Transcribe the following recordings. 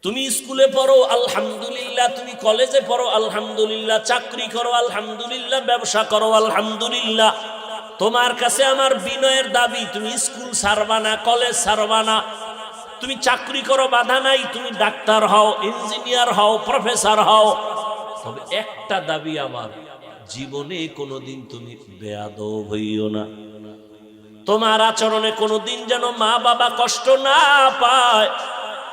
তুমি স্কুলে পড়ো আলহামদুলিল্লাহ, তুমি কলেজে পড়ো আলহামদুলিল্লাহ, চাকরি করো আলহামদুলিল্লাহ, ব্যবসা করো আলহামদুলিল্লাহ। তোমার কাছে আমার বিনয়ের দাবি, তুমি স্কুল ছাড়বা না, কলেজ ছাড়বা না। তুমি চাকরি করো, বাধা নাই, তুমি ডাক্তার হও, ইঞ্জিনিয়ার হও, প্রফেসর হও। তবে একটা দাবি আমার, জীবনে কোনোদিন তুমি বেয়াদব হইও না। তোমার আচরণে কোনোদিন যেন মা বাবা কষ্ট না পায়,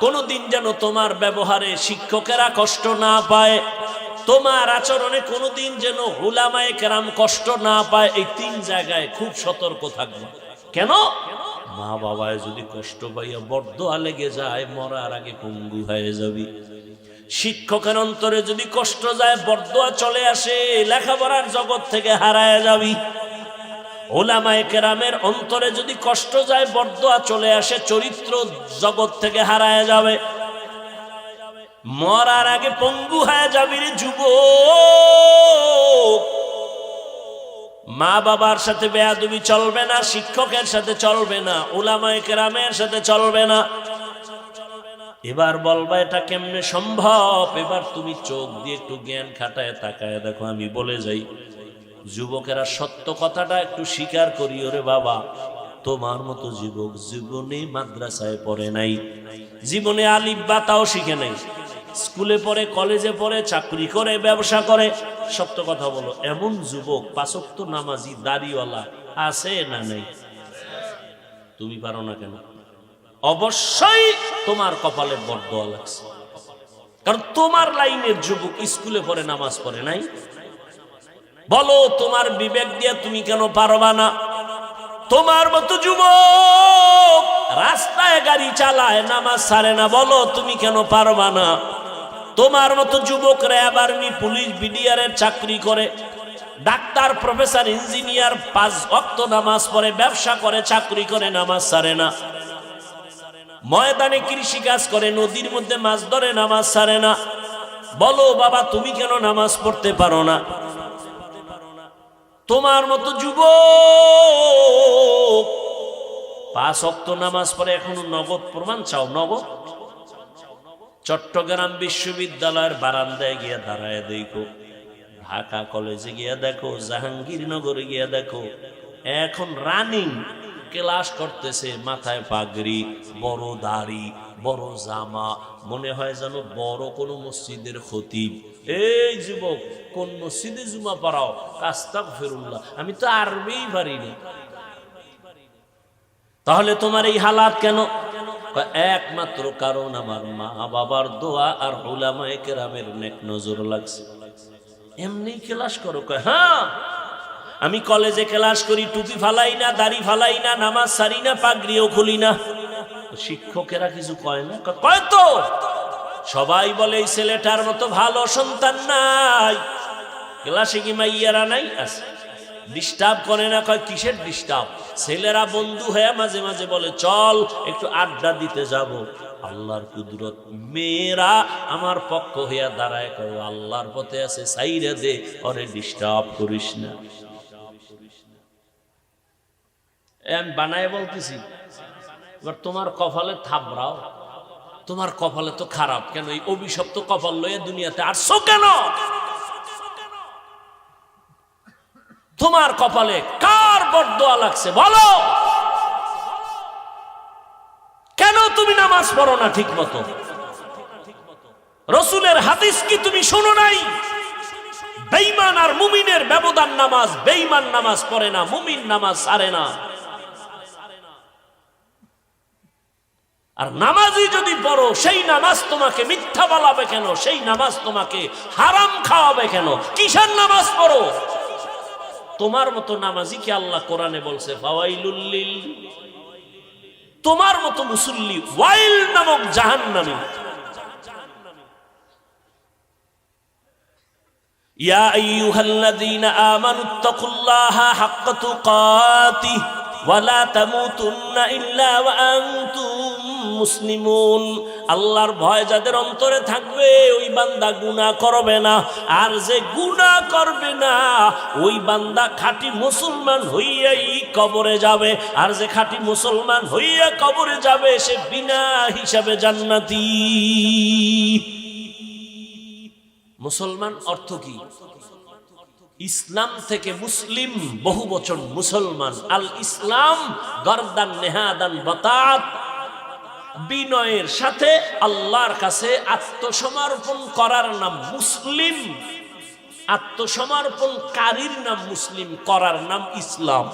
কোনোদিন যেন তোমার ব্যবহারে শিক্ষকেরা কষ্ট না পায়, তোমার আচরণে কোনোদিন যেন উলামায়ে কেরাম কষ্ট না পায়। এই তিন জায়গায় খুব সতর্ক থাকবে। কেন? মা বাবায় যদি কষ্ট পাইয়া বরদোয়া লেগে যায়, মরার আগে পঙ্গু হয়ে যাবি। শিক্ষকের অন্তরে যদি কষ্ট যায়, বরদোয়া চলে আসে, লেখাপড়ার জগৎ থেকে হারায় যাবি। উলামায়ে কেরামের অন্তরে যদি কষ্ট যায়, বরদোয়া চলে আসে, চরিত্র জগৎ থেকে হারায় যাবে, মরার আগে পঙ্গু হয়ে যাবি রে যুবক। মা বাবার সাথে বেয়াদবি চলবে না, শিক্ষকের সাথে চলবে না, উলামায়ে কেরামের সাথে চলবে না। এবার বলবা এটা কেমনে সম্ভব? এবার তুমি চোখ দিয়ে একটু জ্ঞান খাটায় তাকায় দেখো। আমি বলে যাই, যুবকেরা সত্য কথাটা একটু স্বীকার করি। ওরে বাবা, তোমার মতো যুবক জীবনে মাদ্রাসায় পড়ে নাই, জীবনে আলিফ বা তাও শিখে নাই, স্কুলে পড়ে, কলেজে পড়ে, চাকরি করে, ব্যবসা করে। সত্য কথা বলো, এমন যুবক পাঁচ ওয়াক্ত নামাজি দাড়িওয়ালা আছে না নেই? তুমি পারো না কেন? অবশ্যই তোমার কপালে বরদোয়া লাগছে, কারণ তোমার লাইনের যুবক স্কুলে পড়ে, নামাজ পড়ে নাই। বলো, তোমার বিবেক দিয়ে তুমি কেন পারবা না? তোমার মতো যুবক রাস্তায় গাড়ি চালায়, নামাজ ছাড়ে না, বলো তুমি কেন পারবা না? তোমার মতো যুবক র্যাব, আর্মি, পুলিশ, বিডিআরের চাকরি করে, ডাক্তার, প্রফেসর, ইঞ্জিনিয়ার, পাঁচ ওয়াক্ত নামাজ পড়ে, ব্যবসা করে, চাকরি করে, নামাজ ছাড়ে না, ময়দানে কৃষি কাজ করে, নদীর মধ্যে মাছ ধরে, নামাজ ছাড়ে না। বলো বাবা, তুমি কেন নামাজ পড়তে পারো না? তোমার মতো যুবক পাঁচ ওয়াক্ত নামাজ পড়ে, এখনো নগদ প্রমাণ চাও? নগদ? চট্টগ্রাম বিশ্ববিদ্যালয়ের বারান্দায় গিয়া দাঁড়ায় দেখো, ঢাকা কলেজে গিয়া দেখো, জাহাঙ্গীরনগরে গিয়া দেখো, এখন রানিং ক্লাস করতেছে, মাথায় পাগড়ি, বড় দাড়ি, বড় জামা, মনে হয় যেন বড় কোনো মসজিদের খতিব। এই যুবক, কোন মসজিদে জুমা পড়াও? আস্তাগফিরুল্লাহ, আমি তো আরবিই পারি না। তাহলে তোমার এই হালাত কেন? একমাত্র কারণ আমার মা বাবার দোয়া আর উলামায়ে কেরামের নেক নজর লাগছে। এমনি ক্লাস করো? হ্যাঁ, আমি কলেজে ক্লাস করি, টুপি ফালাই না, দাড়ি ফালাই না, নামাজ সারি না, পাগড়িও খুলি না। শিক্ষকেরা কিছু কয় না? কয় তো। সবাই বলে এই ছেলেটার মতো ভালো সন্তান নাই। ক্লাসে কি মাইয়ারা নাই? আছে। ডিস্টার্ব করে না? কয় কিসের ডিস্টার্ব? ছেলেরা বন্ধু হয়ে মাঝে মাঝে বলে চল একটু আড্ডা দিতে যাব। আল্লাহর কুদরত, মেয়েরা আমার পক্ষ হইয়া দাঁড়ায়, কয় আল্লাহর পথে আছে, সাইরে দে, ওরে ডিস্টার্ব করিস না। আমি বানায় বলতেছি, এবার তোমার কপালে থাবড়াও। তোমার কপালে তো খারাপ, কেন এই অভিশপ্ত কপাল লয়ে দুনিয়াতে আসছো কেন? তোমার কপালে কার বরদোয়া লাগছে বলো? কেন তুমি নামাজ পড়ো না ঠিক মতো? রাসূলের হাদিস কি তুমি শোনো নাই? বেঈমান আর মুমিনের ব্যবধান নামাজ। বেঈমান নামাজ পড়ে না, মুমিন নামাজ ছাড়ে না। আর নামাজি যদি পড়ো, সেই নামাজ তোমাকে মিথ্যা বলাবে কেন? সেই নামাজ তোমাকে হারাম খাওয়াবে কেন? কিসের নামাজ পড়ো? তোমার মতো নামাজি কি আল্লাহ কোরআনে বলছে ফাওয়াইলুল লিল? তোমার মতো মুসল্লি ওয়াইল নামক জাহান্নামী। ইয়া আইয়ুহাল্লাযীনা আমানুত্তাকুল্লাহা হাক্কা তুকাতিহি ওয়া লা তামুতুন্না ইল্লা ওয়া আনতুম মুসলিমুন। আল্লাহর ভয় যাদের অন্তরে থাকবে, ওই বান্দা গুনাহ করবে না। আর যে গুনাহ করবে না, ওই বান্দা খাঁটি মুসলমান হইয়াই কবরে যাবে। আর যে খাঁটি মুসলমান হইয়া কবরে যাবে, সে বিনা হিসাবে জান্নাতি। মুসলমান অর্থ কি? ইসলাম থেকে মুসলিম, বহু বচন মুসলমান। আল ইসলাম গরদান নেহাদান বাতাত, বিনয়ের সাথে আল্লাহর কাছে আত্মসমর্পণ করার নাম মুসলিম। আত্মসমর্পণকারীর নাম মুসলিম, করার নাম ইসলাম।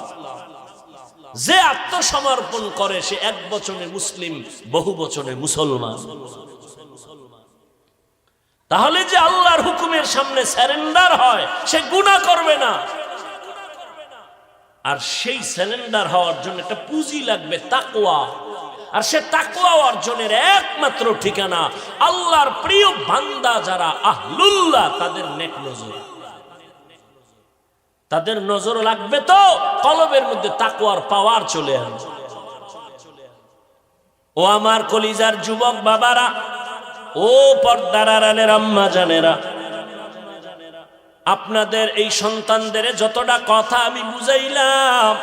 যে আত্মসমর্পণ করে সে এক বচনে মুসলিম, বহু বচনে মুসলমান। তাহলে যে আল্লাহর হুকুমের সামনে সারেন্ডার হয় সে গুনাহ করবে না। আর সেই সারেন্ডার হওয়ার জন্য একটা পুঁজি লাগবে, তাকওয়া। আর সে তাকওয়া অর্জনের একমাত্র ঠিকানা আল্লাহর প্রিয় বান্দা যারা আহলুল্লাহ, তাদের নেক নজর। তাদের নজর লাগবে তো কলবের মধ্যে তাকওয়ার পাওয়ার চলে আসবে। ও আমার কলিজার যুবক বাবারা, ও পর্দার আড়ালের আম্মা জানেরা, আপনাদের এই সন্তানদের যতটা কথা আমি বুঝাইলাম,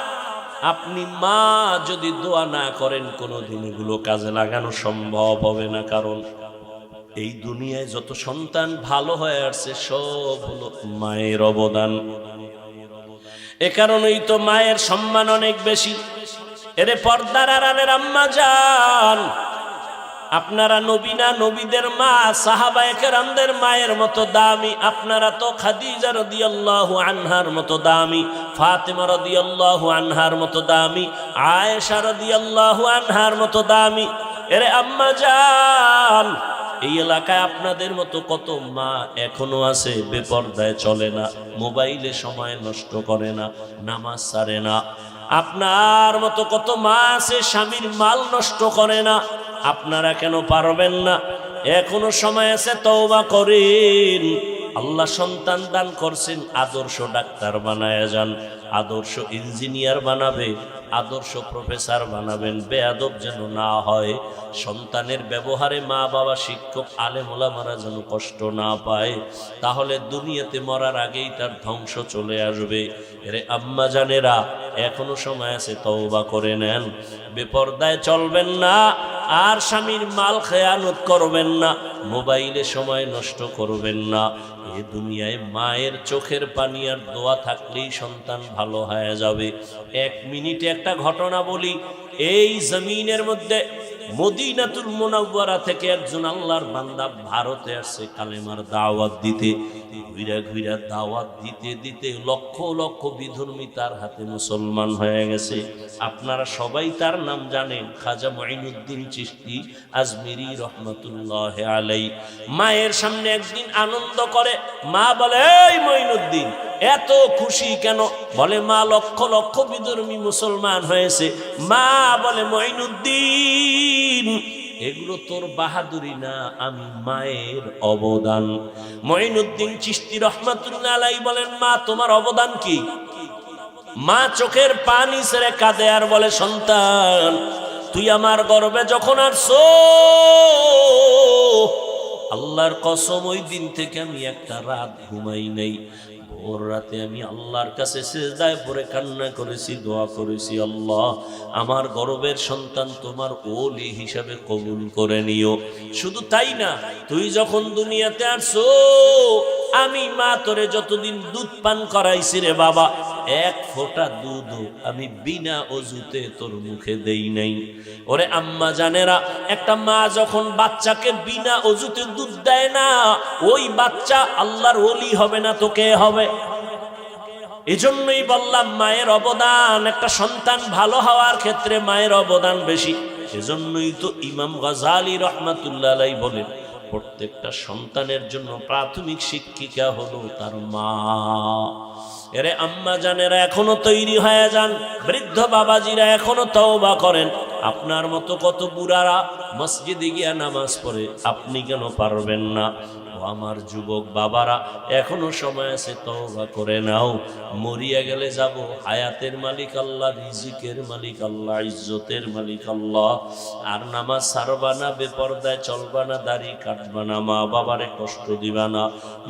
আপনি মা যদি দোয়া না করেন কোনোদিন এগুলো কাজে লাগানো সম্ভব হবে না। কারণ এই দুনিয়ায় যত সন্তান ভালো হয়ে আসছে সব হলো মায়ের অবদান। এ কারণেই তো মায়ের সম্মান অনেক বেশি। এরে পর্দার আড়ালের আম্মা জান, আপনারা নবী না, নবীদের মা সাহাবায়ে কেরামদের মায়ের মতো দামি। আপনারা তো খাদিজা রাদিয়াল্লাহু আনহার মতো দামি, ফাতেমা রাদিয়াল্লাহু আনহার মতো দামি, আয়েশা রাদিয়াল্লাহু আনহার মতো দামি। এরে আম্মা জান, এই এলাকায় আপনাদের মতো কত মা এখনো আছে বেপরদায় চলে না, মোবাইলে সময় নষ্ট করে না, নামাজ ছাড়ে না। আপনার মতো কত মা আছে স্বামীর মাল নষ্ট করে না। আপনারা কেন পারবেন না? এখনো সময় আছে, তওবা করেন। আল্লাহ সন্তান দান করছেন, আদর্শ ডাক্তার বানায় যান, আদর্শ ইঞ্জিনিয়ার বানাবে, আদর্শ প্রফেসর বানাবেন। বেয়াদব যেন না হয়। সন্তানের ব্যবহারে মা বাবা, শিক্ষক, আলেম ওলামারা যেন কষ্ট না পায়। তাহলে দুনিয়াতে মরার আগেই তার ধ্বংস চলে আসবে। এরে আম্মা জানেরা, এখনো সময় আছে, তওবা করে নেন। বেপরদায় চলবেন না, আর স্বামীর মাল খেয়ানত করবেন না, মোবাইলে সময় নষ্ট করবেন না। এ দুনিয়ায় মায়ের চোখের পানি আর দোয়া থাকলেই সন্তান ভালো হয়ে যাবে। এক মিনিটে একটা ঘটনা বলি। এই জমিনের মধ্যে মদিনাতুল মুনাওয়ারা থেকে একজন আল্লাহর বান্দা ভারতে আসছে কালেমার দাওয়াত দিতে। ঘুরা ঘুরা দাওয়াত দিতে দিতে লক্ষ লক্ষ বিধর্মী তার হাতে মুসলমান হয়ে গেছে। আপনারা সবাই তার নাম জানেন, খাজা মুঈনুদ্দিন চিশতি আজমিরি রহমাতুল্লাহ আলাই। মায়ের সামনে একদিন আনন্দ করে, মা বলে, এই মুঈনুদ্দিন এত খুশি কেন? বলে, মা লক্ষ লক্ষ বিধর্মী মুসলমান হয়েছে। মা বলে, মুঈনুদ্দিন এগুলো তোর বাহাদুরি না, আমি মায়ের অবদান। মুঈনুদ্দিন চিশতি রহমাতুল্লাহ আলাই বলেন, মা তোমার অবদান কি? মা চোখের পানি ছেড়ে কাঁদে আর বলে, সন্তান তুই আমার গর্ভে যখন আসছো, আল্লাহর কসম ওই দিন থেকে আমি একটা রাত ঘুমাই নাই। ভোর রাতে আমি আল্লাহর কাছে সিজদায় পড়ে কান্না করেছি, দোয়া করেছি, আল্লাহ আমার গর্ভের সন্তান তোমার ওলি হিসাবে কবুল করে নিও। শুধু তাই না, তুই যখন দুনিয়াতে আসছো, আমি মা তোরে যতদিন দুধ পান করাইছি রে বাবা, এক ফোঁটা দুধ আমি বিনা অজুতে তোর মুখে দেই নাই। ওরে আম্মা জানেরা, একটা মা যখন বাচ্চাকে বিনা অজুতে দুধ দেয় না, ওই বাচ্চা আল্লাহর ওলি হবে না তো কে হবে? এজন্যই বললাম মায়ের অবদান, একটা সন্তান ভালো হওয়ার ক্ষেত্রে মায়ের অবদান বেশি। এজন্যই তো ইমাম গাজালি রহমাতুল্লাহ আলাইহি বলেন, প্রত্যেকটা সন্তানের জন্য প্রাথমিক শিক্ষিকা হলো তার মা। এরে আম্মা জানেরা, এখনো তৈরি হয়ে যান। বৃদ্ধ বাবাজিরা এখনো তওবা করেন। আপনার মতো কত বুড়ারা মসজিদে গিয়া নামাজ পড়ে, আপনি কেন পারবেন না? ও আমার যুবক বাবারা, এখনো সময় আছে, তওবা করে নাও। মরিয়া গেলে যাব, হায়াতের মালিক আল্লাহ, রিজিকের মালিক আল্লাহ, ইজ্জতের মালিক আল্লাহ। আর নামাজ ছাড়বা না, বেপরদায় চলবা না, দাড়ি কাটবা না, মা বাবারে কষ্ট দিবা না।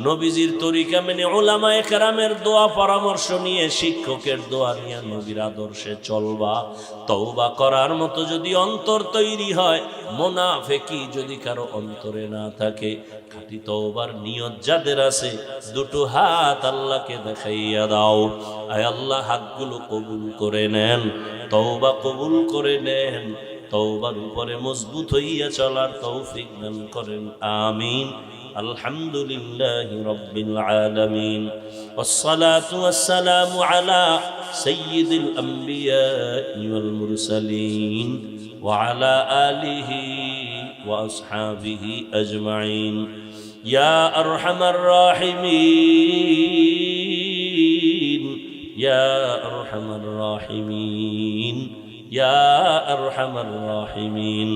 নবীজির তরিকা মেনে, উলামায়ে কেরামের দোয়া পরামর্শ নিয়ে, শিক্ষকের দোয়া নিয়ে নবীর আদর্শে চলবা। তওবা করার মতো মতো যদি অন্তর তৈরি হয়, মুনাফিকি যদি কারো অন্তরে না থাকে, খাঁটি তওবার নিয়ত যাদের আছে, দুটো হাত আল্লাহকে দেখাইয়া দাও। আয় আল্লাহ, হাতগুলো কবুল করে নেন, তওবা কবুল করে নেন, তওবার উপরে মজবুত হইয়া চলার তৌফিক দান করেন। আমিন। আলহামদুলিল্লাহি রাব্বিল আলামিন। ওয়াসসালাতু ওয়াসসালামু আলা সাইয়্যিদিল আমবিয়া ওয়াল মুরসালিন ওয়া আলা আলিহি ওয়া আসহাবিহি আজমাইন। ইয়া আরহামার রাহিমিন, ইয়া আরহামার রাহিমিন, ইয়া আরহামার রাহিমিন।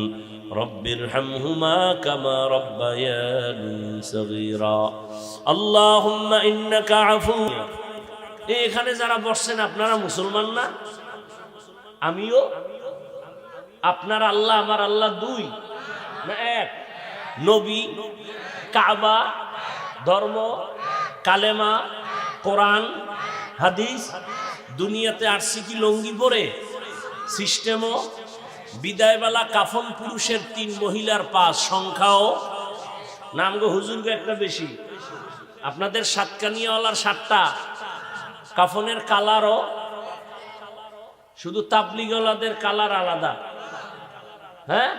রব্বিরহামহুমা কামা রব্বায়ানি সগীরা। আল্লাহুম্মা ইন্নাকা আফু। এখানে যারা বসছেন আপনারা মুসলমান না? আমিও? আপনার আল্লাহ আমার আল্লাহ দুই না এক? নবী, কাবা, ধর্ম, কালেমা, কোরআন, হাদিস। দুনিয়াতে আসছি কি লঙ্গি পরে? সিস্টেমও বিদায়বেলা কাফন পুরুষের 3, মহিলার 5, সংখ্যাও নামগো হুজুরগো একটা বেশি। আপনাদের সাতকানিয়াওয়ালার 7টা, কাফনের কালারও শুধু তাবলিগওয়ালাদের কালার আলাদা। হ্যাঁ,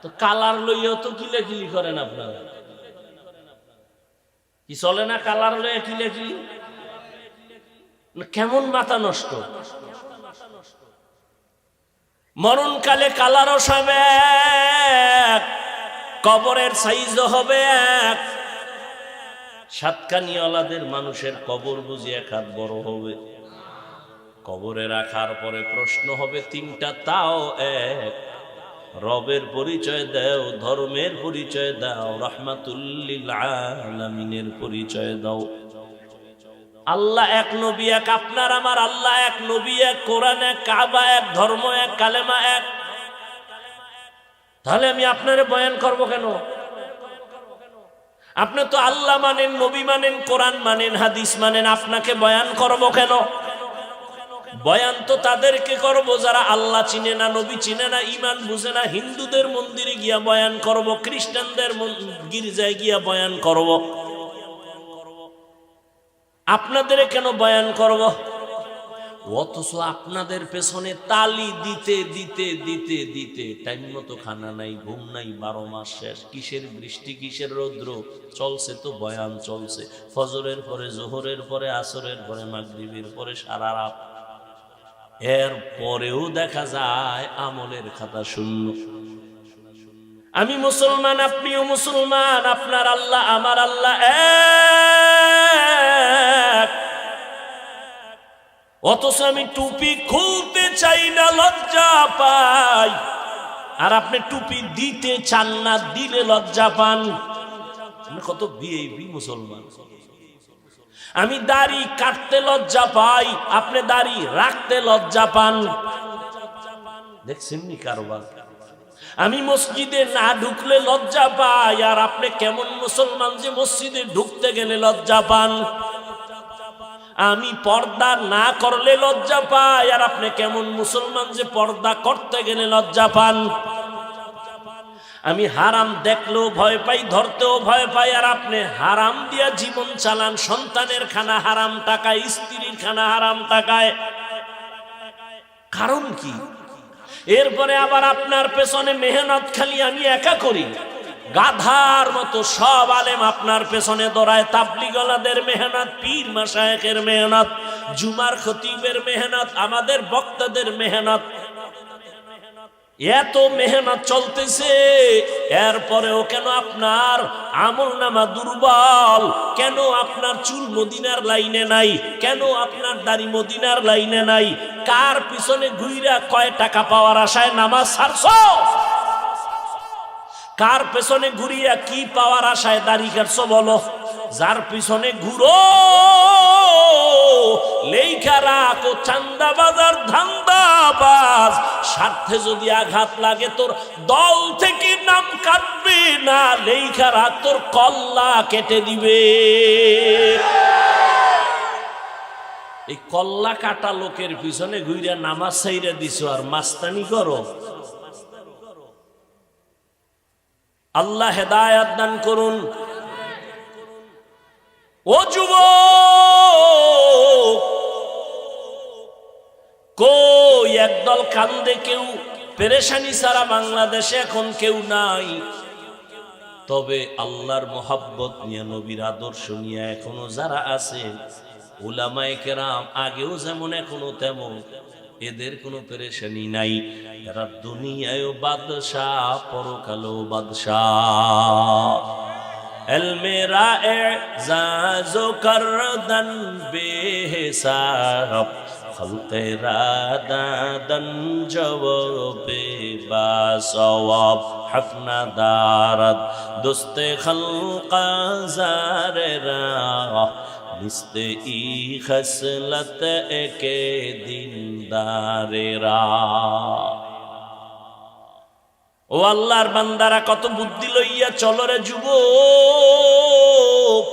তো কালার লইয়াও তো কিলাকিলি করেন আপনারা, কি চলে না? কালার লইয়া কিলাকিলি, কেমন মাথা নষ্ট। মরণকালে কালারও সব এক, কবরের সাইজও হবে এক। সাতকানিয়াওয়ালাদের মানুষের কবর বুঝি 1 হাত বড় হবে। কবরে রাখার পরে প্রশ্ন হবে 3টা, তাও এক। রবের পরিচয় দাও, ধর্মের পরিচয় দাও, রাহমাতুল লিল আলামিনের পরিচয় দাও। আল্লাহ এক, নবী এক, আপনার আমার আল্লাহ এক, নবী এক, কোরআন এক, কাবা এক, ধর্ম এক, কালেমা এক। তাহলে আমি আপনারে বয়ান করব কেন? আপনি তো আল্লাহ মানেন, নবী মানেন, কোরআন মানেন, হাদিস মানেন, আপনাকে বয়ান করব কেন? বয়ান তো তাদেরকে করব যারা আল্লাহ চিনে না, নবী চিনে না, ঈমান বুঝে না। হিন্দুদের মন্দিরে গিয়া বয়ান করব, খ্রিস্টানদের গির্জায় গিয়া বয়ান করব। আপনাদের কেন বয়ান করব? অথচ আপনাদের পেছনে তালি দিতে দিতে দিতে দিতে টাইম মতো খানা নাই, ঘুম নাই, 12 মাস শেষ। কিসের বৃষ্টি, কিসের রৌদ্র, চলছে তো বয়ান চলছে। ফজরের পরে, জোহরের পরে, আসরের পরে, মাগরিবের পরে, সারা রাত। এর পরেও দেখা যায় আমলের খাতা শূন্য। আমি মুসলমান, আপনিও মুসলমান, আপনার আল্লাহ আমার আল্লাহ এক। অথচ আমি টুপি খুলতে চাই না, লজ্জা পাই। আর আপনি টুপি দিতে চান না, দিলে লজ্জা পান। কত বিএবি মুসলমান। আমি দাড়ি কাটতে লজ্জা পাই, আপনি দাড়ি রাখতে লজ্জা পান। দেখছেন নি কারবার? আমি মসজিদে না ঢুকলে লজ্জা পাই, আর আপনি কেমন মুসলমান যে মসজিদে ঢুকতে গেলে লজ্জা পান। আমি পর্দা না করলে লজ্জা পাই, আর আপনি কেমন মুসলমান যে পর্দা করতে গেলে লজ্জা পান। আমি হারাম দেখলেও ভয় পাই, ধরতেও ভয় পাই, আর আপনি হারাম দিয়া জীবন চালান। সন্তানের খানা হারাম টাকায়, স্ত্রীর খানা হারাম টাকায়। কারণ কি? এরপরে আবার আপনার পেছনে মেহনত খালি আমি একা করি, গাধার মতো সব আলেম আপনার পেছনে দৌড়ায়। তাবলিগওয়ালাদের মেহনত, পীর মাশায়েখের মেহনত, জুমার খতিবের মেহনত, আমাদের বক্তাদের মেহনত, এত মেহনত চলতেছে। এরপরেও কেন আপনার আমল নামা দুর্বল? কেন আপনার চুল মদিনার লাইনে নাই? কেন আপনার দাড়ি মদিনার লাইনে নাই? কার পিছনে ঘুইরা কয় টাকা পাওয়ার আশায় নামাজ ছাড়ছো? কার পেছনে ঘুরিয়া কি পাওয়ার আশায় দাড়ি কাটছো বলো? যার পিছনে ঘুরো লেখা রাখো চান্দাবাজার ধান্দাবাজ, স্বার্থে যদি আঘাত লাগে তোর দল থেকে নাম কাটবে না, লেখা রাখ তোর কল্লা কেটে দিবে। এই কল্লা কাটা লোকের পিছনে ঘুরিয়া নামাজ ছাইরা দিছো আর মাস্তানি করো। আল্লাহ হেদায়েত দান করুন। ও যুবক, কই একদল কান্দে, কেউ পেরেশানি ছাড়া বাংলাদেশে এখন কেউ নাই। তবে আল্লাহর মোহাব্বত নিয়ে, নবীর আদর্শ নিয়ে এখনো যারা আছে, উলামায়ে কেরাম আগেও যেমন এখনো তেমন, এদের কোনো পেরেশানি নাই। এরা দুনিয়ায়ও বাদশাহ, পরকালেও বাদশাহ। এলমে রা'এজাজো করদন বেহিসাব, খলকে রাদাদন জওবে বাসওয়াব, হকনা দারদ দোস্তে খলকা জারেরা, নিস্তে ই খসলত একে দিনদারেরা। ও আল্লাহর বান্দারা, কত বুদ্ধি লইয়া চলো রে যুবক।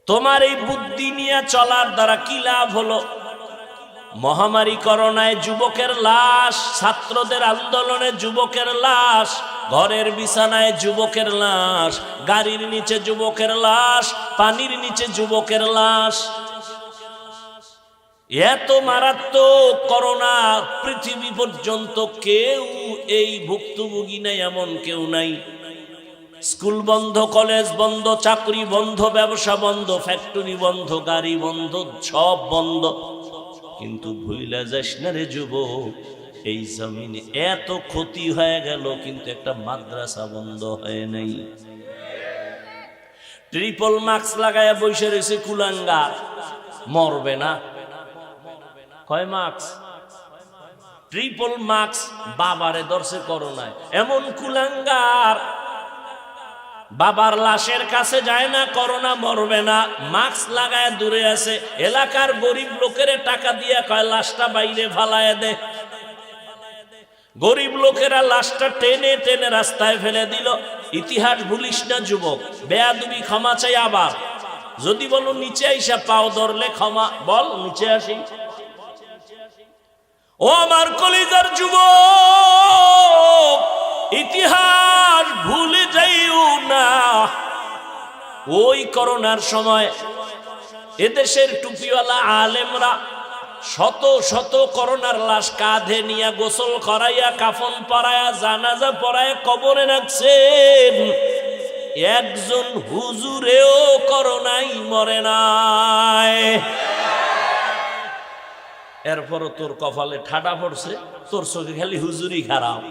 তোমার এই বুদ্ধি নিয়ে চলার দ্বারা কি লাভ হলো? মহামারী করোনায় যুবকের লাশ, ছাত্রদের আন্দোলনে যুবকের লাশ, ঘরের বিছানায় যুবকের লাশ, গাড়ির নিচে যুবকের লাশ, পানির নিচে যুবকের লাশ। এত মারাত্মক করোনা, পৃথিবী পর্যন্ত কেউ এই ভুক্তভোগী নাই, এমন কেউ নাই। স্কুল বন্ধ, কলেজ বন্ধ, চাকরি বন্ধ, ব্যবসা বন্ধ, ফ্যাক্টরি বন্ধ, গাড়ি বন্ধ, সব বন্ধ। কিন্তু ভুইলা যাস না রে যুবক, এই জমিনে এত ক্ষতি হয়ে গেল, কিন্তু একটা মাদ্রাসা বন্ধ হয় নাই। ট্রিপল মাস্ক লাগায়া বসে রয়েছে কুলাঙ্গার, মরবে না। কয় মাস্ক? Triple mask. বাবারে ধরছে করোনায়, এমন কুলাঙ্গার বাবার লাশের কাছে যায় না, করোনা মরবে না, মাস্ক লাগায় দূরে আছে। এলাকার গরিব লোকের টাকা দিয়ে কয় লাশটা বাইরে ফালায় দে। গরিব লোকেরা লাশটা টেনে টেনে রাস্তায় ফেলে দিল। ইতিহাস ভুলিস না যুবক, বেয়াদবি ক্ষমা চাই। আবার যদি বলো নিচে আইসা পাও ধরলে ক্ষমা, বল নিচে আসি। ও আমার কলিজার যুবক, ইতিহাস ভুলে যাইও না। ওই করোনার সময় এদেশের টুপিওয়ালা আলেমরা শত শত করোনার লাশ কাঁধে নিয়ে গোসল করাইয়া, কাফন পরাইয়া, জানাজা পরাইয়া কবরে রাখছেন। একজন হুজুরেও করোনাই মরে নাই। এরপরও তোর কপালে ঠাডা পড়ছে, তোর চোখে খালি হুজুরি খারাপ।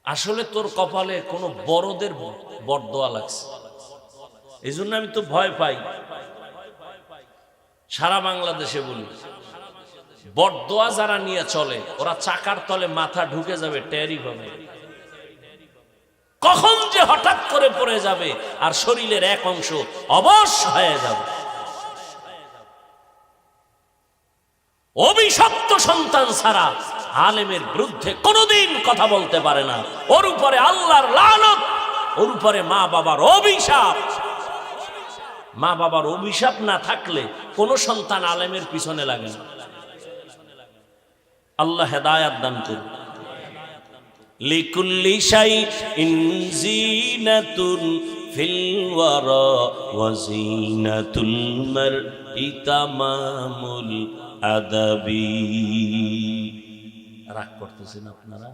আসলে তোর কপালে কোন বড়দের বরদোয়া লাগছে। এই জন্য আমি তো ভয় পাই। সারা বাংলাদেশে বলি, বরদোয়া যারা নিয়ে চলে, ওরা চাকার তলে মাথা ঢুকে যাবে, টেরই পাবে। কখন যে হঠাৎ করে পড়ে যাবে আর শরীরের এক অংশ অবশ হয়ে যাবে। অভিশপ্ত সন্তান ছাড়া আলেমের বিরুদ্ধে কোনোদিন কথা বলতে পারে না। ওর উপরে আল্লাহর লানত, ওর উপরে মা বাবার অভিশাপ। মা বাবার অভিশাপ না থাকলে কোন সন্তান আলেমের পিছনে লাগে না। আল্লাহ হেদায়াত দান করুন। লিকুল্লি শাইইন জিনাতুন ফিল ওয়ারা ওয়া জিনাতুল মারই তামামুল আদাবি। রাগ করতেছেন আপনারা?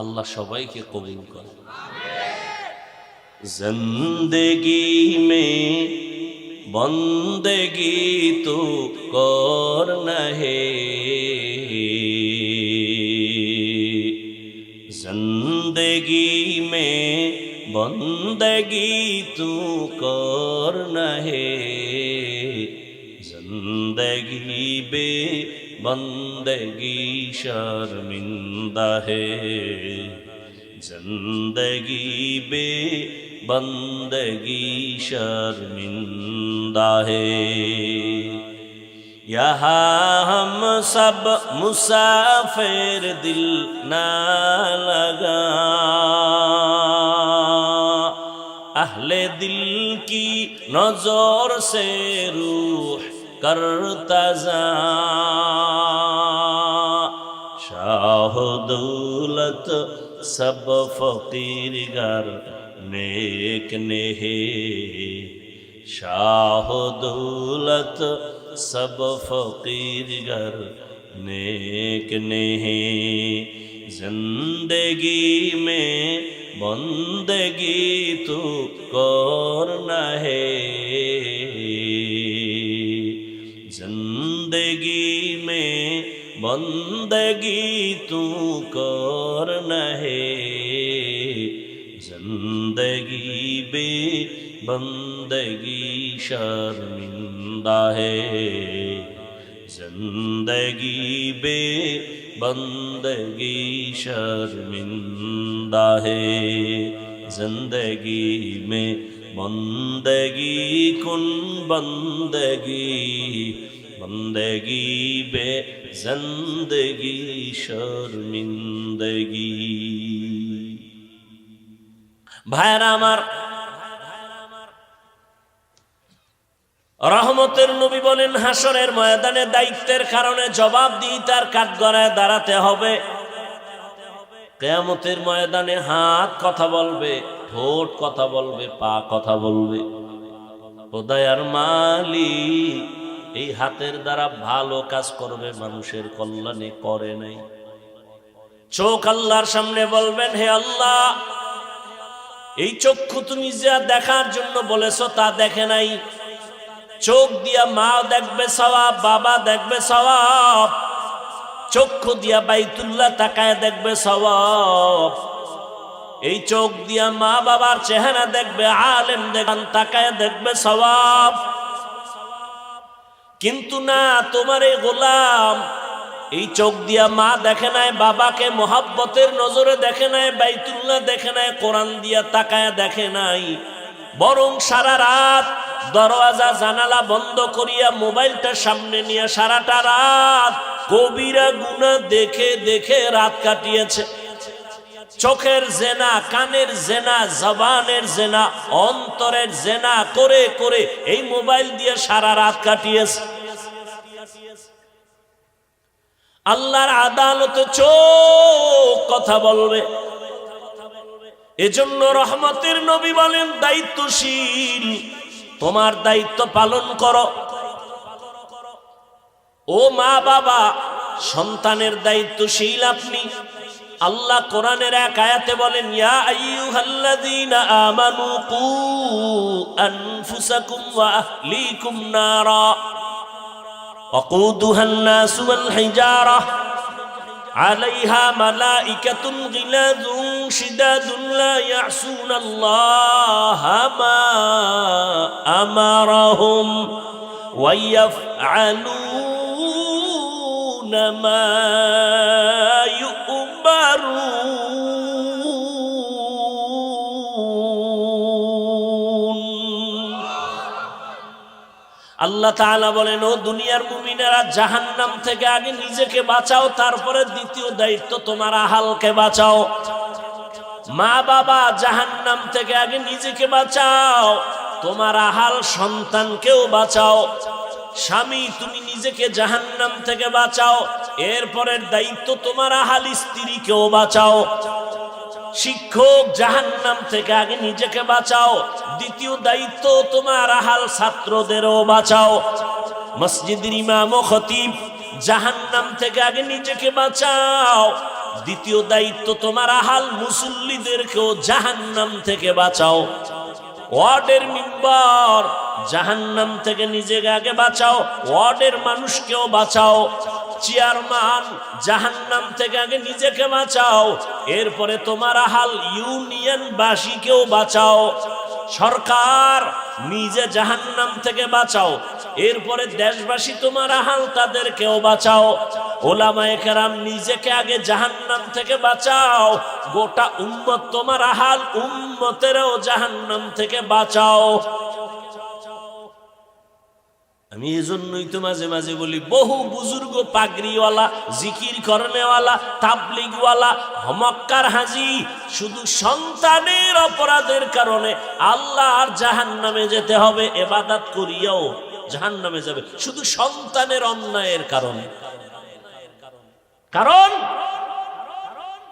আল্লাহ সবাইকে কবুল করেন। জিন্দেগি মে বন্দেগি তো করনা হে, जिंदगी में बंदगी तू करना है, जिंदगी बे बंदगी शर्मिंदा है, जिंदगी बे बंदगी शर्मिंदा है। यहाँ हम सब मुसाफिर दिल ना लगा, अहले दिल की नजर से रूह करता जा, दौलत सब फकीर घर नेक नेहे शाह दौलत सब फकीर घर नेक नेहे जिंदगी में बंदगी तू करना है जिंदगी में बंदगी तू करना है जिंदगी बे बंदगी शर्मिंदा है जिंदगी बे बंदगी शर्मिंदा है जिंदगी में बंदगी कुन बंदगी बंदगी बे जिंदगी शर्मिंदगी। भाईरा आमार রহমতের নবী বলেন হাসরের ময়দানে দায়িত্বের কারণে জবাবদিহিতার কাঠগড়ায় দাঁড়াতে হবে। কিয়ামতের ময়দানে হাত কথা বলবে, ঠোঁট কথা বলবে, পা কথা বলবে। খোদায়ার মালিক এই হাতের দ্বারা ভালো কাজ করবে, মানুষের কল্যাণে করে নাই। চোখ আল্লাহর সামনে বলবেন, হে আল্লাহ, এই চক্ষু তুমি যা দেখার জন্য বলেছো তা দেখে নাই। চোখ দিয়া মা দেখবে সওয়াব, বাবা দেখবে সওয়াব। চক্ষু দিয়া বাইতুল্লাহ তাকায় দেখবে সওয়াব। এই চোখ দিয়া মা বাবার চেহারা দেখবে, আলেম দেখান তাকায় দেখবে সওয়াব। কিন্তু না, তোমার এই গোলাম এই চোখ দিয়া মা দেখে নাই, বাবাকে মোহাব্বতের নজরে দেখে নাই, বাইতুল্লাহ দেখে নাই, কোরআন দিয়া তাকায় দেখে নাই, বরং সারা রাত দরওয়াজা জানালা বন্ধ করিয়া মোবাইলটা সামনে নিয়ে সারাটা রাত কবিরা গুনাহ দেখে দেখে রাত কাটিয়েছে। চোখের জেনা, কানের জেনা, জবানের জেনা, অন্তরের জেনা করে করে এই মোবাইল দিয়ে সারা রাত কাটিয়েছে। আল্লাহর আদালতে চোখ কথা বলবে। এজন্য রহমতের নবী বলেন, দায়িত্বশীল তোমার দায়িত্ব পালন করো। ও মা বাবা, সন্তানের দায়িত্বশীল আপনি। আল্লাহ কোরআনের এক আয়াতে বলেন, ইয়া আইয়ুহাল্লাযীনা আমানু কু আনফুসাকুম ওয়া আহলিকুম নারা ওয়াকুদুহান নাসু ওয়াল হিজারা আলাইহা মালাইকাতুন গিলাযুন শিদাদুন লা ইয়াসুনাল্লাহা মা আমারাহুম ওয়া ইয়াফআলুনা মা আল্লাহ তাআলা বলেন, ও দুনিয়ার মুমিনেরা, জাহান্নাম থেকে আগে নিজেকে বাঁচাও, তারপরে দ্বিতীয় দায়িত্ব তোমার আহালকে বাঁচাও। মা বাবা, জাহান্নাম থেকে আগে নিজেকে বাঁচাও, তোমার আহাল সন্তানকেও বাঁচাও। স্বামী, তুমি নিজেকে জাহান্নাম থেকে বাঁচাও, এরপরের দায়িত্ব তোমার আহাল স্ত্রীকেও বাঁচাও। শিক্ষক, জাহান্নাম থেকে আগে নিজেকে বাঁচাও, দ্বিতীয় দায়িত্ব তোমার আহাল ছাত্রদেরও বাঁচাও। মসজিদের ইমাম ও খতিব, জাহান্নাম থেকে আগে নিজেকে বাঁচাও, দ্বিতীয় দায়িত্ব তোমার আহাল মুসল্লিদেরকেও জাহান্নাম থেকে বাঁচাও। ওয়ার্ডের মিম্বার, জাহান্নাম থেকে নিজেকে আগে বাঁচাও, ওয়ার্ডের মানুষকেও বাঁচাও। চেয়ারম্যান, জাহান্নাম থেকে আগে নিজেকে বাঁচাও, এরপরে তোমার আহাল ইউনিয়নবাসীকেও বাঁচাও। সরকার, নিজে জাহান্নাম থেকে বাঁচাও, এরপরে দেশবাসী তোমার আহাল তাদেরকেও বাঁচাও। ওলামায়ে কেরাম, নিজেকে আগে জাহান্নাম থেকে বাঁচাও, গোটা উম্মত তোমার আহাল, উম্মতেরও জাহান্নাম থেকে বাঁচাও। আমি এজন্যই তো মাঝে মাঝে বলি, বহু বুজুর্গ পাগড়িওয়ালা, জিকির করনেওয়ালা, তাবলিগওয়ালা, মক্কার হাজি শুধু সন্তানের অপরাধের কারণে আল্লাহর জাহান্নামে যেতে হবে, ইবাদত করিয়াও জাহান্নামে যাবে, শুধু সন্তানের অন্যায়ের কারণে। কারণ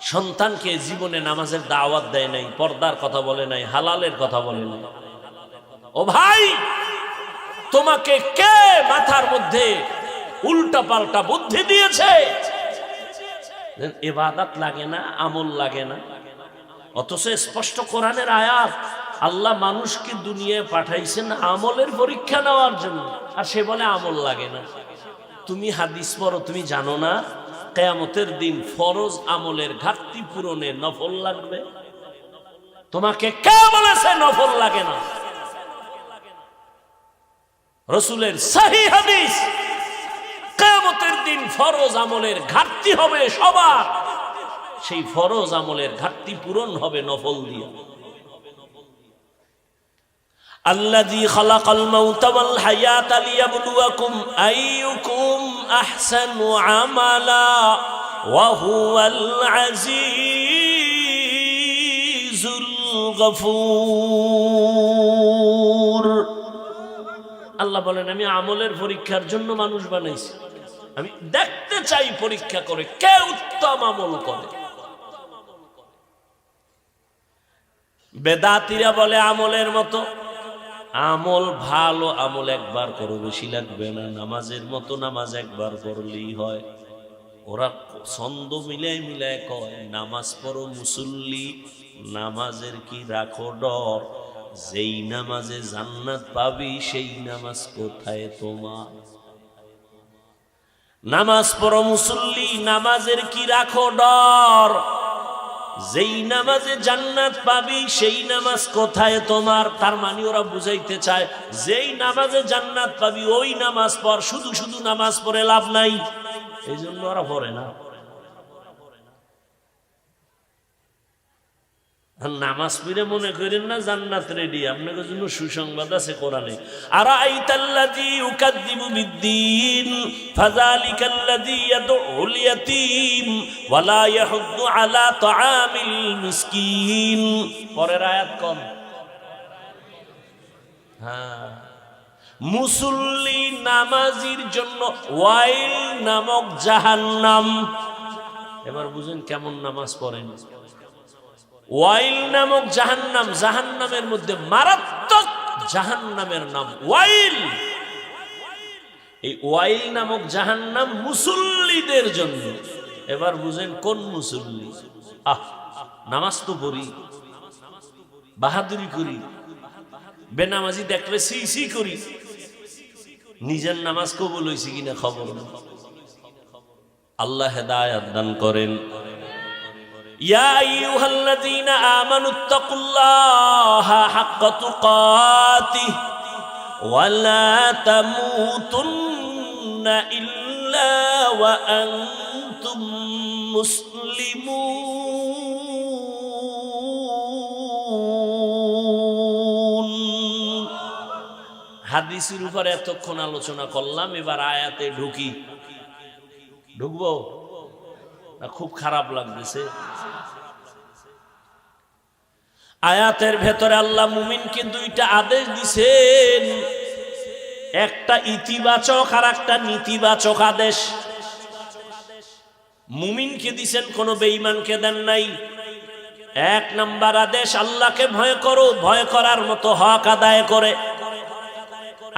সন্তানকে জীবনে নামাজের দাওয়াত দেয় নাই, পর্দার কথা বলে নাই, হালালের কথা বলে নাই। ও ভাই, তোমাকে কে মাথার মধ্যে উল্টা পাল্টা বুদ্ধি দিয়েছে? ইবাদত লাগে না, আমল লাগে না, অথচ স্পষ্ট কোরআনের আয়াত, আল্লাহ মানুষকে দুনিয়ায় পাঠাইছেন আমলের পরীক্ষা নেওয়ার জন্য, আর সে বলে আমল লাগে না। তুমি হাদিস পড়ো, তুমি জানো না কিয়ামতের দিন ফরজ আমলের ঘাটতি পূরণে নফল লাগবে? তোমাকে কে বলেছে নফল লাগে না? রাসূলের সহিহ হাদিস, কিয়ামতের দিন ফরজ আমলের ঘাটতি হবে সবার, সেই ফরজ আমলের ঘাটতি পূরণ হবে নফল দিয়ে। আল্লাযী খালাকাল মাউতা ওয়াল হায়াতা লিয়াবলুয়াকুম আইয়ুকুম আহসানু আমালা ওয়া হুয়াল আজিজুল গফুর। আল্লাহ বলেন, আমি আমলের পরীক্ষার জন্য মানুষ বানাইছি, আমি দেখতে চাই পরীক্ষা করে কে উত্তম আমল করে। বেদাতীরা বলে আমলের মতো, আমল ভালো আমল একবার করো, বেশি লাগবে না, নামাজের মতো নামাজ একবার পড়লেই হয়। ওরা ছন্দ মিলাই মিলাই কয়, নামাজ পড়ো মুসল্লি, নামাজের কি রাখো ডর, যেই নামাজে জান্নাত পাবি সেই নামাজ কোথায় তোমার। নামাজ পড়ো মুসল্লি, নামাজের কি রাখো ডর, যেই নামাজে জান্নাত পাবি সেই নামাজ কোথায় তোমার। তার মানে ওরা বুঝাইতে চায়, যেই নামাজে জান্নাত পাবি ওই নামাজ পড়, শুধু শুধু নামাজ পড়ে লাভ নাই, এই জন্য ওরা পড়ে না। নামাজ পড়ে মনে করেন না জান্নাত রেডি, আপনাদের জন্য সুসংবাদ আছে কোরআনে। আরাআইতাল্লাযী ইউকাযযিবু বিদ্দীন ফাযালিকাল্লাযী ইয়াদউল ইয়াতীম ওয়া লা ইয়াহুদ্দু আলা তাআমিল মিসকিন। পরের আয়াত কোন? হ্যাঁ, মুসল্লি নামাজির জন্য ওয়াইল নামক জাহান্নাম। এবার বুঝেন কেমন নামাজ পড়েন। ওয়াইল নামক জাহান্নাম, জাহান্নামের মধ্যে মারাত্মক জাহান্নামের নাম ওয়াইল। এই ওয়াইল নামক জাহান্নাম মুসল্লিদের জন্য। এবার বুঝেন কোন মুসল্লি? নামাজ তো পড়ি, বাহাদুরি করি, বেনামাজি দেখলে সি সি করি, নিজের নামাজ কবুল হয়েছে কিনা খবর না। আল্লাহ হেদায়েত দান করেন। ইয়া আইয়ুহাল্লাযীনা আমানুত্তাকুল্লাহা হাক্কা তুকাতিহি ওয়া লা তামুতুন্না ইল্লা ওয়া আনতুম মুসলিমুন। হাদিসের উপর এতক্ষণ আলোচনা করলাম, এবার আয়াতে ঢুকি। ঢুকবো? খুব খারাপ লাগতেছে। আয়াতের ভেতরে আল্লাহ মুমিনকে দুইটা আদেশ দিছেন, একটা ইতিবাচক আর একটা নেতিবাচক আদেশ। মুমিনকে দিছেন, কোন বেঈমানকে দেন নাই। এক নাম্বার আদেশ, আল্লাহকে ভয় করো, ভয় করার মতো হক আদায় করে।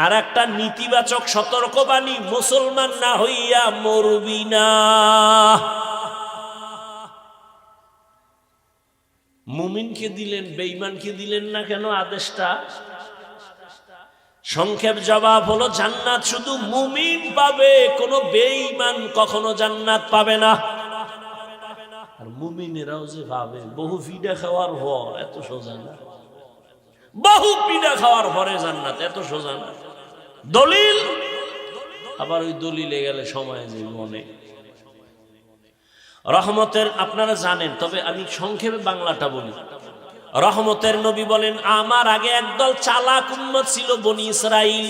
আর একটা নেতিবাচক সতর্কবাণী, মুসলমান না হইয়া মরবি না। মুমিনকে দিলেন, বেঈমানকে দিলেন না কেন আদেশটা? সংক্ষেপ জবাব হলো, জান্নাত শুধু মুমিন পাবে, কোনো বেঈমান কখনো জান্নাত পাবে না। আর মুমিনেরাও যে পাবে, বহু পিঠা খাওয়ার পর, এত সোজা না। বহু পিঠা খাওয়ার পরে জান্নাত, এত সোজা না। দলিল, আবার ওই দলিলে গেলে সময় যাবে অনেক। রহমতের, আপনারা জানেন, তবে আমি সংক্ষেপে বাংলাটা বলি। রহমতের নবী বলেন, আমার আগে একদল চালাক উম্মত ছিল, বনি ইসরাইল।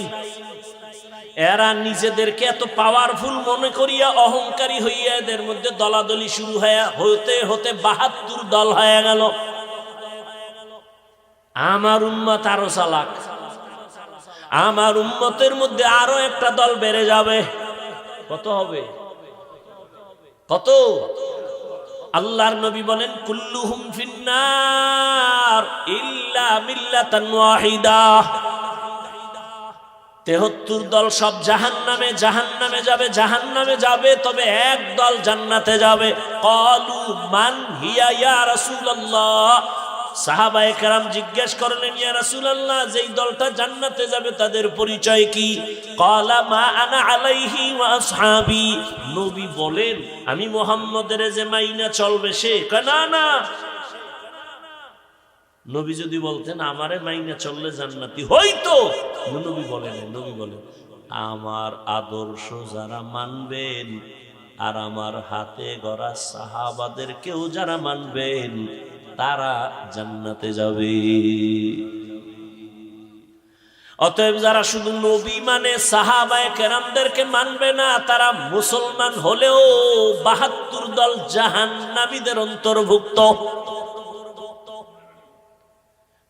এরা নিজেদেরকে এত পাওয়ারফুল মনে করিয়া অহংকারী হইয়া এদের মধ্যে দলাদলি শুরু হতে হতে ৭২ দল হয়ে গেল। আমার উম্মত আরো চালাক, আমার উম্মতের মধ্যে আরো একটা দল বেড়ে যাবে। কত হবে? কত? আল্লাহর নবী বলেন কুল্লুহুম ফিন্নার ইল্লা মিল্লাতান ওয়াহিদা, ৭৩ দল সব জাহান্নামে জাহান্নামে যাবে, তবে এক দল জান্নাতে যাবে। ক্বালু মান হিয়া ইয়া রাসূলুল্লাহ, সাহাবায়ে কেরাম জিজ্ঞেস করলেন ইয়া রাসূলুল্লাহ, যেই দলটা জান্নাতে যাবে তাদের পরিচয় কি? ক্বালা মা আনা আলাইহি ওয়া আসহাবি, নবী বলেন আমি মুহাম্মদের যে মাইনা চলবে সে। না না, নবী যদি বলতেন আমারে মাইনা চললে জান্নাতি হইতো, নবী বলেন আমার আদর্শ যারা মানবেন আর আমার হাতে গড়া সাহাবাদের কেউ যারা মানবেন তারা জান্নাতে যাবে। অতএব যারা শুধু নবী মানে সাহাবায়ে কেরামদেরকে মানবে না, তারা মুসলমান হলেও ৭২ দল জাহান্নামীদের অন্তর্ভুক্ত।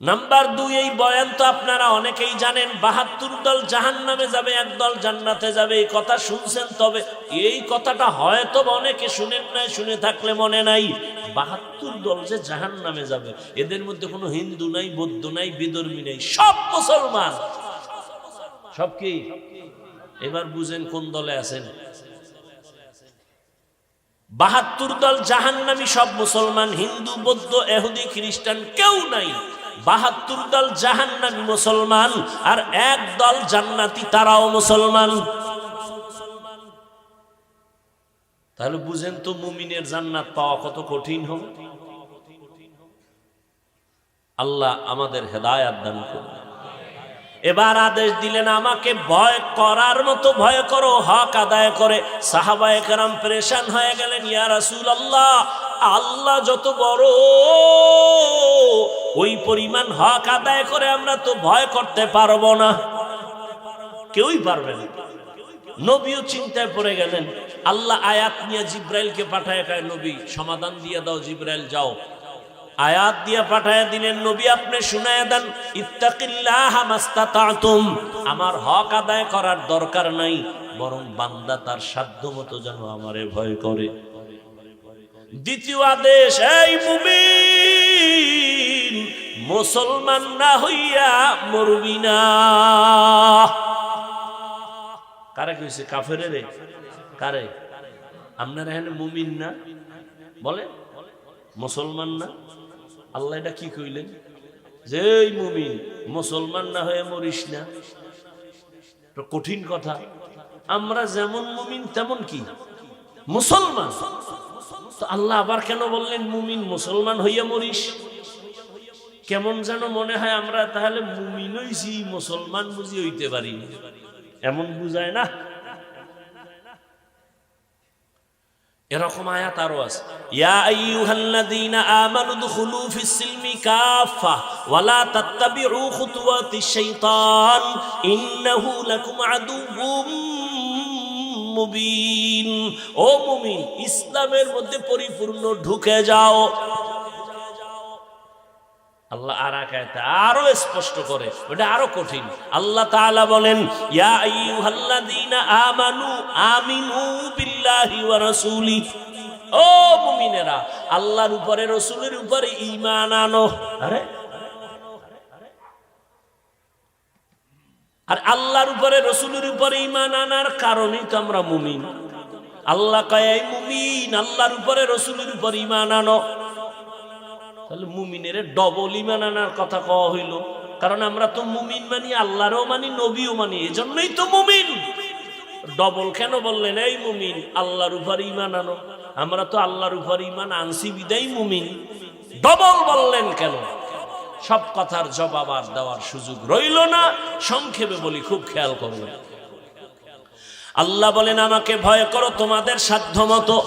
নাম্বার ২, এই বয়ান তো আপনারা অনেকেই জানেন, ৭২ দল জাহান্নামে যাবে, এক দল জান্নাতে যাবে, এই কথা শুনছেন। তবে এই কথাটা হয়তো অনেকে শুনেন নাই, শুনে থাকলে মনে নাই। ৭২ দল যে জাহান্নামে যাবে, এদের মধ্যে কোনো হিন্দু নাই, বৌদ্ধ নাই, বিধর্মী নাই, সব মুসলমান। সব কি? এবার বুঝেন কোন দলে আছেন। ৭২ দল জাহান্নামী, সব মুসলমান, হিন্দু বৌদ্ধ ইহুদি খ্রিস্টান কেউ নাই। ৭২ দল জাহান্নামী মুসলমান, আর এক দল জান্নাতি, তারাও মুসলমান। তাহলে বুঝেন তো মুমিনের জান্নাত পাওয়া কত কঠিন হবে। আল্লাহ আমাদের হেদায়েত দান করুন। এবার আদেশ দিলেন আমাকে ভয় করার মতো ভয় করো, হক আদায় করে। সাহাবায়ে কেরাম পেরেশান হয়ে গেলেন, ইয়া রাসূলুল্লাহ, আল্লাহ যত বড়, ওই পরিমাণ হক আদায় করে আমরা তো ভয় করতে পারবো না, কেউই পারবে না। নবীও চিন্তায় পড়ে গেলেন। আল্লাহ আয়াত নিয়ে জিব্রাইলকে পাঠায়, কয় নবী সমাধান দিয়ে দাও, জিব্রাইল যাও। আয়াত দিয়ে পাঠায় দিলেন, নবী আপনি শুনায়া দেন, ইত্তাকিল্লাহা মাস্তাতাতুম, আমার হক আদায় করার দরকার নাই, বরং বান্দা তার সাধ্যমতো যেন আমারে ভয় করে। দ্বিতীয় আদেশ, এই মুমিন, মুসলমান না হইয়া মরবি না। কারে কইছে? কাফেরে রে। কারে? আপনারা এখানে মুমিন না বলে, মুসলমান না। আল্লাহ এটা কি কইলেন? যে এই মুমিন, মুসলমান না হয়ে মরিস না। কঠিন কথা। আমরা যেমন মুমিন তেমন কি মুসলমান। তো আল্লাহ আবার কেন বললেন মুমিন মুসলমান হইয়া মরিস? কেমন যেন মনে হয় আমরা তাহলে মুমিন হইছি, মুসলমান বুঝি হইতে পারি, এমন বুঝায় না? এরকম আয়াত আরো আছে, ইয়া আইয়ুহাল্লাযীনা আমানু দুখুলু ফিস সিলমি কাফা ওয়া লা তাত্তাবিউ খুতুওয়াতিশ শাইতান ইন্নাহু লাকুম আদুউম মুবিন। ও মুমিন, ইসলামের মধ্যে পরিপূর্ণ ঢুকে যাও। আল্লাহ আর এক আয়াতে আরো স্পষ্ট করে, ওটা আরো কঠিন। আল্লাহ তাআলা বলেন, ইয়া আইয়ুহাল্লাযীনা আমানু আমিনু বিল্লাহি ওয়া রাসূলি। ও মুমিনেরা, আল্লাহর উপরে রাসূলের উপরে ঈমান আনো। আরে আর আল্লাহর উপরে রাসূলের উপরে ঈমান আনার কারণেই তো আমরা মুমিন। আল্লাহ কয়, এই মুমিন, আল্লাহর উপরে রাসূলের উপরে ঈমান আনো। তাহলে মুমিনের ডবল ঈমান আনার কথা কওয়া হইল, কারণ আমরা তো মুমিন মানি, আল্লাহরও মানি, নবীও মানি, এজন্যই তো মুমিন। ডবল কেন বললেন? এই মুমিন, আল্লাহর উপর ঈমান আনো। আমরা তো আল্লাহর উপর ঈমান আনছি বিদায় মুমিন, ডবল বললেন কেন? সব কথার জবাব আর দেওয়ার সুযোগ রইল না, সংক্ষেপে বলি, খুব খেয়াল করবেন। আল্লাহ বলেন আমাকে ভয় করো তোমাদের সাধ্য মতো।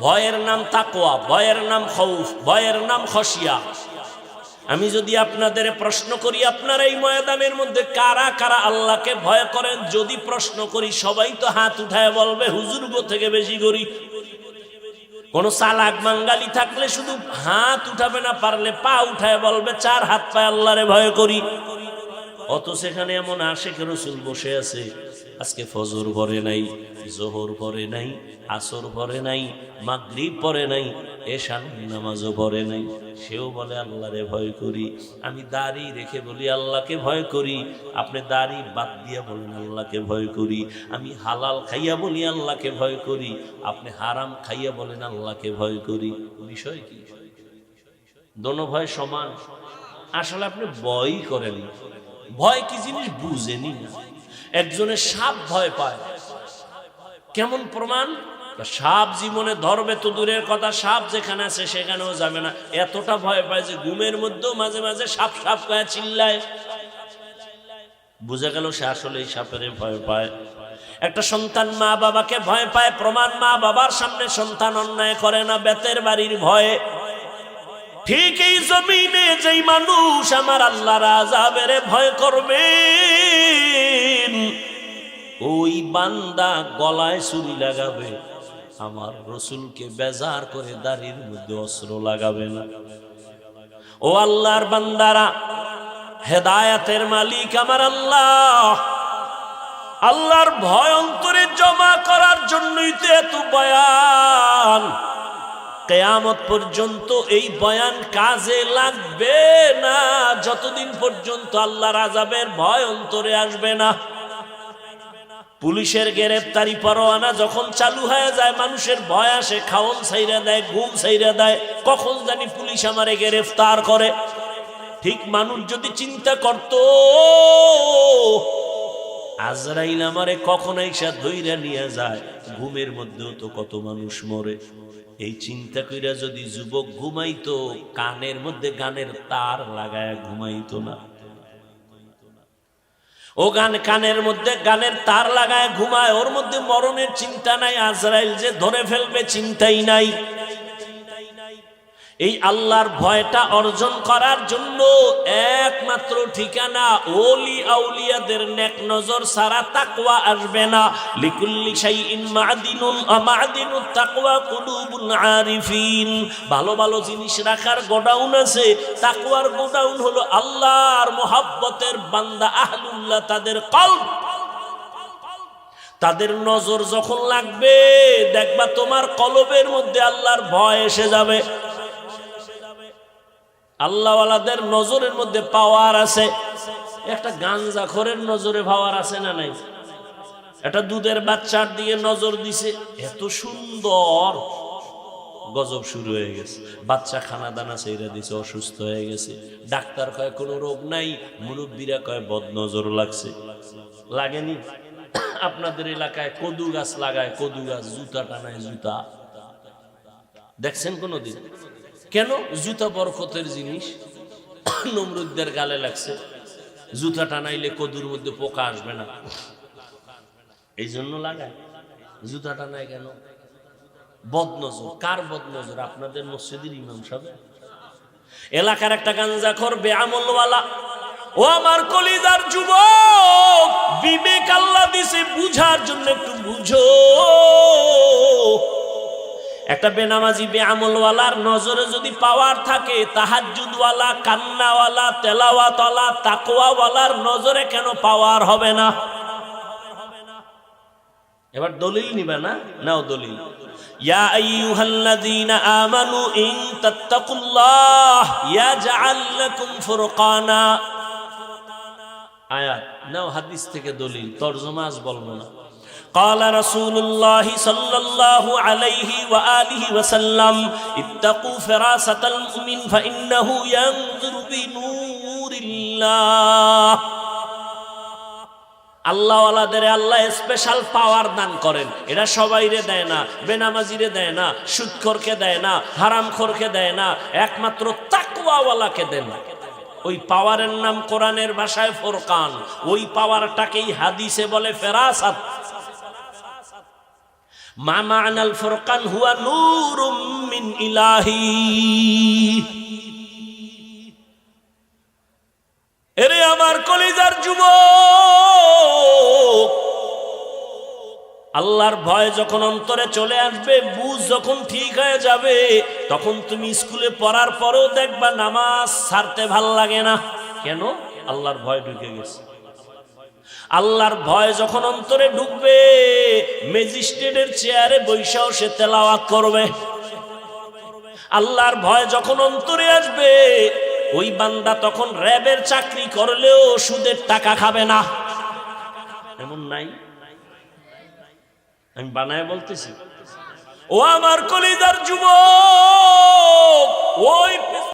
ভয়ের নাম তাকওয়া, ভয়ের নাম খৌফ, ভয়ের নাম খশিয়া। আমি যদি আপনাদের প্রশ্ন করি, আপনারা এই ময়দানের মধ্যে কারা কারা আল্লাহকে ভয় করেন? যদি প্রশ্ন করি, সবাই তো হাত উঠায় বলবে হুজুর গো থেকে বেশি করি। কোন চালাক বাঙালি থাকলে শুধু হাত উঠাবে না, পারলে পা উঠায় বলবে 4 হাত পায়ে আল্লাহরে ভয় করি। অত সেখানে এমন আশিক রাসূল বসে আছে, আজকে ফজর পড়ে নাই, জোহর পড়ে নাই, আসর পড়ে নাই, মাগরিব পড়ে নাই, এশার নামাজও পড়ে নাই। সেও বলে আল্লাহরে ভয় করি। আমি দাড়ি রেখে বলি আল্লাহকে ভয় করি, আপনি দাড়ি বাদ দিয়া বলেন আল্লাহকে ভয় করি। আমি হালাল খাইয়া বলি আল্লাহকে ভয় করি, আপনি হারাম খাইয়া বলেন আল্লাহকে ভয় করি। বিষয় কি? দোনো ভয় সমান। আসলে আপনি ভয়ই করেন, ভয় কি জিনিস বুঝেনি না। একজনের সাপ ভয় পায়, কেমন প্রমাণ? সাপ জীবনে ধরবে তো দূরের কথা, সাপ যেখানে আছে সেখানেও যাবে না, এতটা ভয় পায় যে ঘুমের মধ্যেও মাঝে মাঝে সাপ সাপ করে চিল্লায়। বুঝে গেল সে আসলে এই সাপের ভয় পায়। একটা সন্তান মা বাবাকে ভয় পায়, প্রমাণ মা বাবার সামনে সন্তান অন্যায় করে না বেতের বাড়ির ভয়ে। ঠিক এই জমিনে যেই মানুষ আমার আল্লাহর আযাবের ভয় করবে, ওই বান্দা গলায় ছুরি লাগাবে, আমার রসুলকে বেজার করে দাড়ির মধ্যে অস্ত্র লাগাবে না। ও আল্লাহর বান্দারা, হেদায়েতের মালিক আমার আল্লাহ, আল্লাহর ভয় অন্তরে জমা করার জন্যই তো এত বয়ান। কিয়ামত পর্যন্ত এই বয়ান কাজে লাগবে না যতদিন পর্যন্ত আল্লাহর আযাবের ভয় অন্তরে আসবে না। পুলিশের গ্রেফতারি পরোয়ানা যখন চালু হয়ে যায়, মানুষের ভয় আসে, খাওন ছাইরা দেয়, ঘুম ছাইরা দেয়, কখন জানি পুলিশ আমারে গ্রেফতার করে। ঠিক মানুষ যদি চিন্তা করত আজরাইল আমারে কখন আইসা ধইরা নিয়ে যায়, ঘুমের মধ্যেও তো কত মানুষ মরে, এই চিন্তা কইরা যদি যুবক ঘুমাইতো, কানের মধ্যে গানের তার লাগায় ঘুমাইতো না। ও কানের মধ্যে গানের তার লাগায় ঘুমায়, ওর মধ্যে মরণের চিন্তা নাই, আজরাইল যে ধরে ফেলবে চিন্তাই নাই। এই আল্লাহর ভয়টা অর্জন করার জন্য একমাত্র ঠিকানা ওলি আউলিয়াদের নেক নজর ছাড়া তাকওয়া আসবে না। লিকুল্লি শাইইন মা'দিনুন মা'দিনুত তাকওয়া কুলুবুল আরিফিন। ভালো ভালো জিনিস রাখার গোডাউন আছে, তাকওয়ার গোডাউন হলো আল্লাহর মুহাব্বতের বান্দা আহলুল্লাহ, তাদের কলব, তাদের নজর যখন লাগবে দেখবা তোমার কলবের মধ্যে আল্লাহর ভয় এসে যাবে। আল্লাহওয়ালাদের নজরের মধ্যে পাওয়ার আছে। একটা গাঞ্জাখোরের নজরে পাওয়ার আছে না নাই? একটা দুধের বাচ্চার দিয়ে নজর দিছে, এত সুন্দর, গজব শুরু হয়ে গেছে। বাচ্চা খানা দানা ছেড়ে দিছে, অসুস্থ হয়ে গেছে। ডাক্তার কয় কোনো রোগ নাই, মুরব্বীরা কয় বদ নজর লাগছে। লাগেনি? আপনাদের এলাকায় কদু গাছ লাগায়, কদু গাছ, জুতা টানায় জুতা, দেখছেন কোনদিন? কেন? জুতা বরকতের জিনিস, নমরুদদের গালে লাগছে, জুতা টানাইলে কদুর মধ্যে পোকা আসবে না, এই জন্য লাগায়। জুতা টানায় কেন? বদনজর। কার বদনজর? আপনাদের মসজিদের ইমাম সাহেব। এলাকার একটা গাঞ্জাখোর বেআমলওয়ালা। ও আমার কলিজার যুবক, বিবেক আল্লাহ দিছে বুঝার জন্য, একটু বুঝো। একটা বেনামাজি বেআমলওয়ালার নজরে যদি পাওয়ার থাকে, তাহাজ্জুদওয়ালা, কান্নাওয়ালা, তেলাওয়াতওয়ালা, তাকওয়াওয়ালার নজরে কেন পাওয়ার হবে না? এবার দলিল নিবে না? নাও দলিল। ইয়া আইয়ুহাল্লাযীনা আমানু ইন তাত্তাকুল্লাহ ইয়াজআল লাকুম ফুরকানা। আয়াত নাও, হাদিস থেকে দলিল, তরজমা আজ বলবো না। قال رسول الله صلى الله عليه وآله وسلم اتقوا فراسة المؤمن فإنه ينظر بنور الله। আল্লাহওয়ালাদের আল্লাহ স্পেশাল পাওয়ার দান করেন। এটা সবাইরে দেয় না, বেনামাজিরে দেয় না, সুদখোরকে দেয় না, হারামখোরকে দেয় না, একমাত্র তাকওয়াওয়ালাকে দেন। ওই পাওয়ারের নাম কোরআনের ভাষায় ফুরকান। ওই পাওয়ারটাকেই হাদিসে বলে ফেরাসাত। মা মা'নাল ফুরকান হুয়া নূরুম মিন ইলাহি। এরে আমার কলিজার যুবক, আল্লাহর ভয় যখন অন্তরে চলে আসবে, বুঝ যখন ঠিক হয়ে যাবে, তখন তুমি স্কুলে পড়ার পরেও দেখবা নামাজ ছাড়তে ভাল লাগে না। কেন? আল্লাহর ভয় ঢুকে গেছে। আল্লাহর ভয় যখন অন্তরে ঢুকবে, ম্যাজিস্ট্রেটের চেয়ারে বৈশাও সে তেলাওয়াত করবে। আল্লাহর ভয় যখন অন্তরে আসবে, ওই বান্দা তখন র্যাবের চাকরি করলেও সুদের টাকা খাবে না। এমন নাই? আমি বানায় বলতেছি। ও আমার কলিজার যুবক, ওই